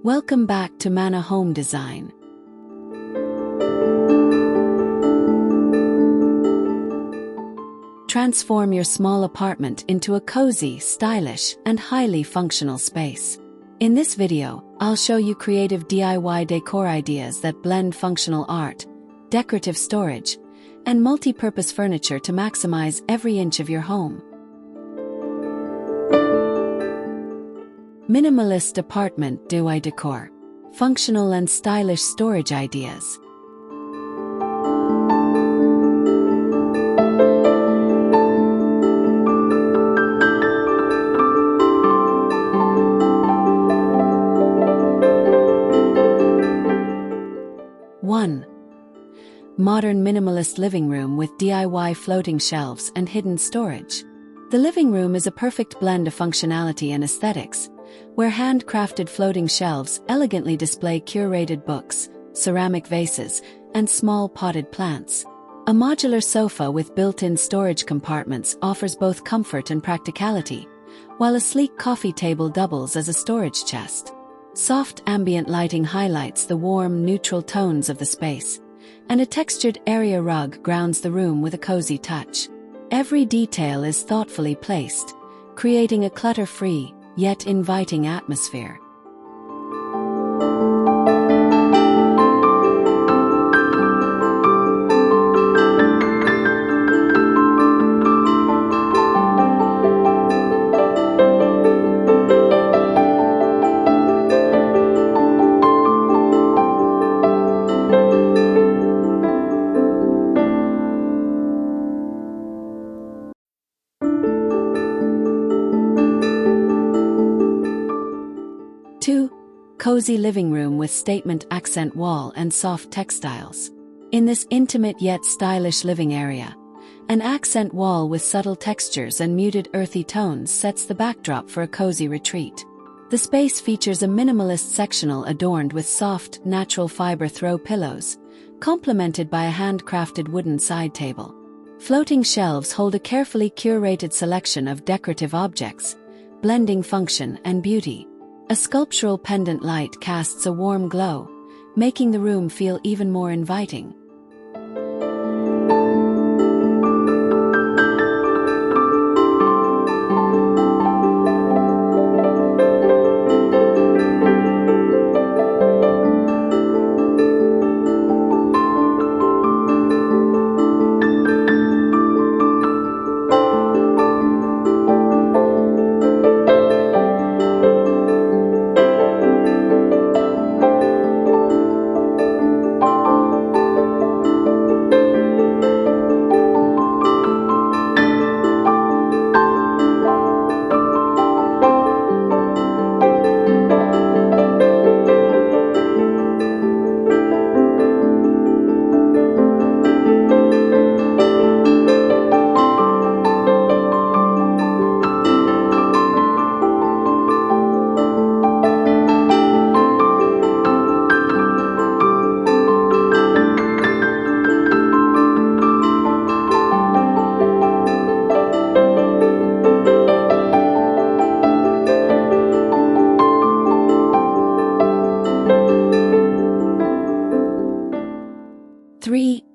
Welcome back to Mana Home Design. Transform your small apartment into a cozy, stylish, and highly functional space. In this video, I'll show you creative DIY decor ideas that blend functional art, decorative storage, and multi-purpose furniture to maximize every inch of your home. Minimalist Apartment DIY Decor. Functional and stylish storage ideas. Modern minimalist living room with DIY floating shelves and hidden storage. The living room is a perfect blend of functionality and aesthetics, where handcrafted floating shelves elegantly display curated books, ceramic vases, and small potted plants. A modular sofa with built-in storage compartments offers both comfort and practicality, while a sleek coffee table doubles as a storage chest. Soft ambient lighting highlights the warm, neutral tones of the space, and a textured area rug grounds the room with a cozy touch. Every detail is thoughtfully placed, creating a clutter-free, yet inviting atmosphere. Cozy living room with statement accent wall and soft textiles. In this intimate yet stylish living area, an accent wall with subtle textures and muted earthy tones sets the backdrop for a cozy retreat. The space features a minimalist sectional adorned with soft, natural fiber throw pillows, complemented by a handcrafted wooden side table. Floating shelves hold a carefully curated selection of decorative objects, blending function and beauty. A sculptural pendant light casts a warm glow, making the room feel even more inviting.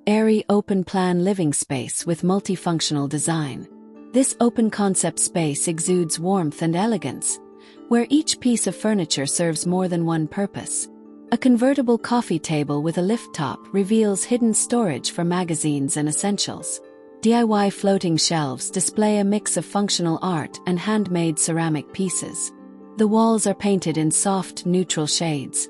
Airy open-plan living space with multifunctional design. This open-concept space exudes warmth and elegance, where each piece of furniture serves more than one purpose. A convertible coffee table with a lift top reveals hidden storage for magazines and essentials. DIY floating shelves display a mix of functional art and handmade ceramic pieces. The walls are painted in soft, neutral shades,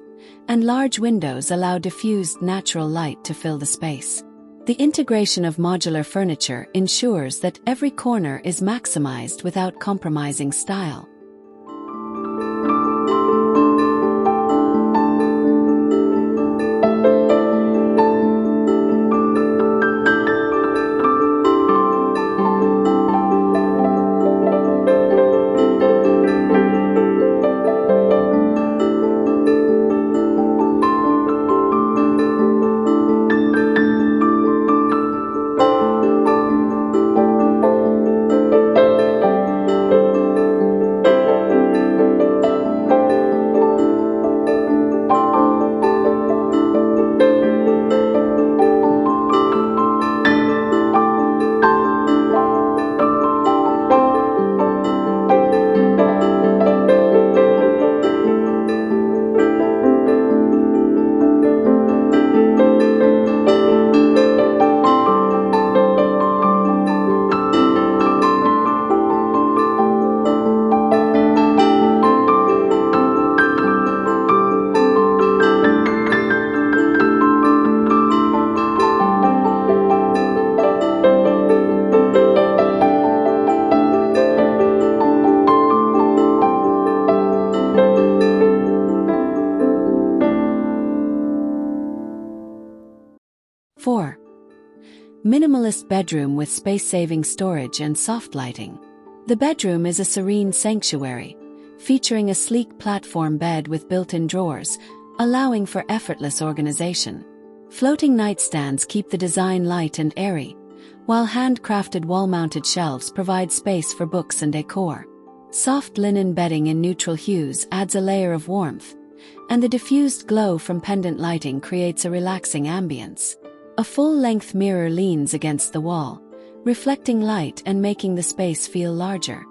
and large windows allow diffused natural light to fill the space. The integration of modular furniture ensures that every corner is maximized without compromising style. Minimalist bedroom with space-saving storage and soft lighting. The bedroom is a serene sanctuary, featuring a sleek platform bed with built-in drawers, allowing for effortless organization. Floating nightstands keep the design light and airy, while handcrafted wall-mounted shelves provide space for books and decor. Soft linen bedding in neutral hues adds a layer of warmth, and the diffused glow from pendant lighting creates a relaxing ambience. A full-length mirror leans against the wall, reflecting light and making the space feel larger.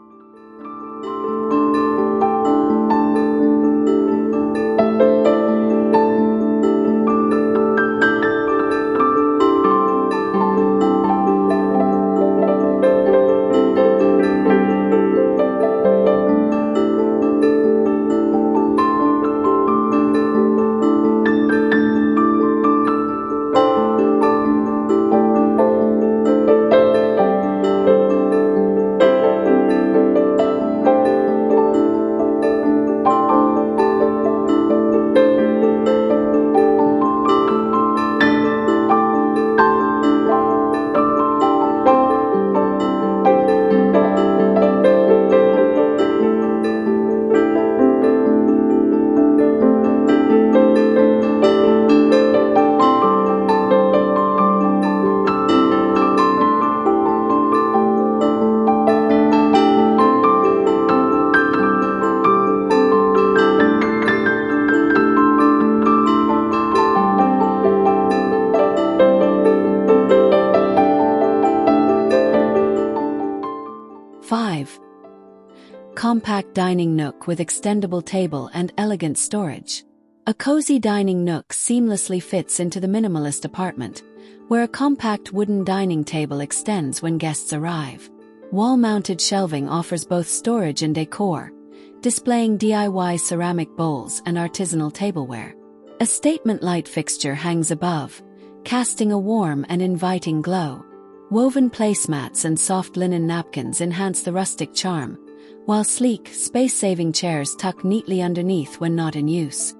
Compact dining nook with extendable table and elegant storage. A cozy dining nook seamlessly fits into the minimalist apartment, where a compact wooden dining table extends when guests arrive. Wall-mounted shelving offers both storage and decor, displaying DIY ceramic bowls and artisanal tableware. A statement light fixture hangs above, casting a warm and inviting glow. Woven placemats and soft linen napkins enhance the rustic charm, while sleek, space-saving chairs tuck neatly underneath when not in use.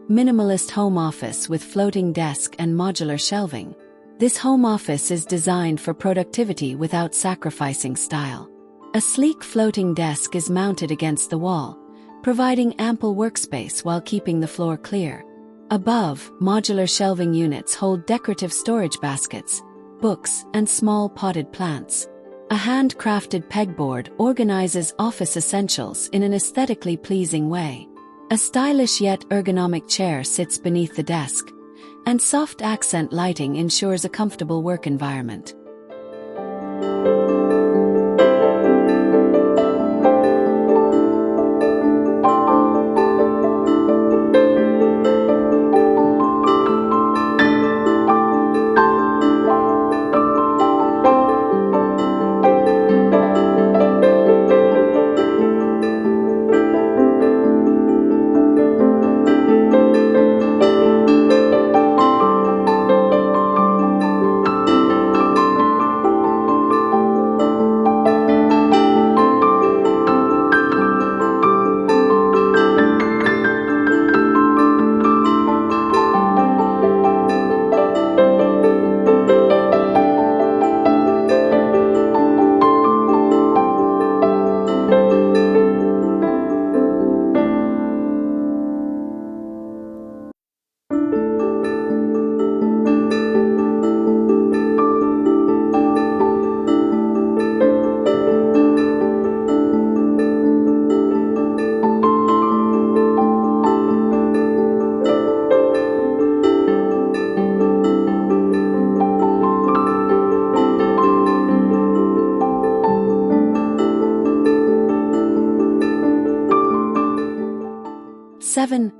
Minimalist home office with floating desk and modular shelving. This home office is designed for productivity without sacrificing style. A sleek floating desk is mounted against the wall, providing ample workspace while keeping the floor clear. Above, modular shelving units hold decorative storage baskets, books, and small potted plants. A handcrafted pegboard organizes office essentials in an aesthetically pleasing way. A stylish yet ergonomic chair sits beneath the desk, and soft accent lighting ensures a comfortable work environment. 7.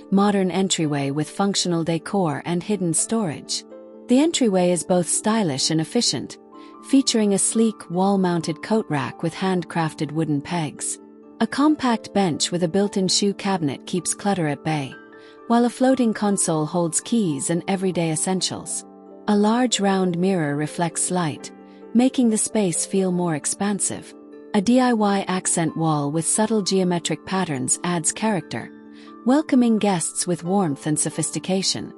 Modern entryway with functional decor and hidden storage. The entryway is both stylish and efficient, featuring a sleek wall-mounted coat rack with handcrafted wooden pegs. A compact bench with a built-in shoe cabinet keeps clutter at bay, while a floating console holds keys and everyday essentials. A large round mirror reflects light, making the space feel more expansive. A DIY accent wall with subtle geometric patterns adds character, welcoming guests with warmth and sophistication.